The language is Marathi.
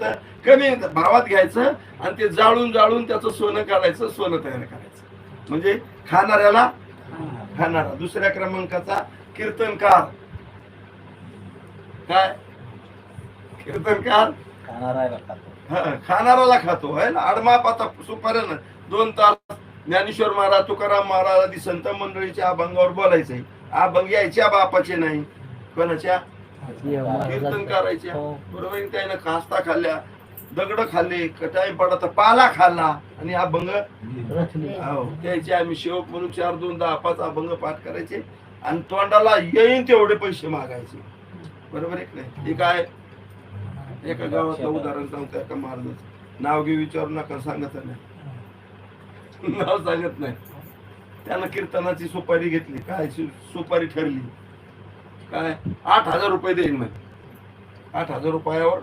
तर कमी भावात घ्यायचं आणि ते जाळून जाळून त्याचं सोनं काढायचं, सोनं तयार करायचं. म्हणजे खाणाऱ्याला खाणारा. दुसऱ्या क्रमांकाचा कीर्तनकार. काय कीर्तनकार? खाणाराला खातो आहे ना. आडमापाता सुपाऱ्यानं 2 तास ज्ञानेश्वर महाराज, तुकाराम महाराज आदी संत मंडळीच्या अभंगावर बोलायचंय. अभंग यायच्या बापाचे नाही, कोणाच्या? कीर्तन करायच्या. बरोबर. त्यानं कास्ता खाल्ल्या, दगड खाल्ले, टाइम पडा तर पाला खाल्ला आणि अभंग त्याचे आम्ही शेवक म्हणून 4, 2, 10, 5 अभंग पाठ करायचे आणि तोंडाला येईन तेवढे पैसे मागायचे. बरोबर आहे की नाही? हे काय एका गावातलं उदाहरण सांगतो. एका महाराजाचं नाव घे, विचारू नका, सांगत नाही, नाव सांगत नाही. त्यानं कीर्तनाची सुपारी घेतली. काय सुपारी ठरली? काय 8,000 रुपये देईन म्हणे. 8,000 रुपयावर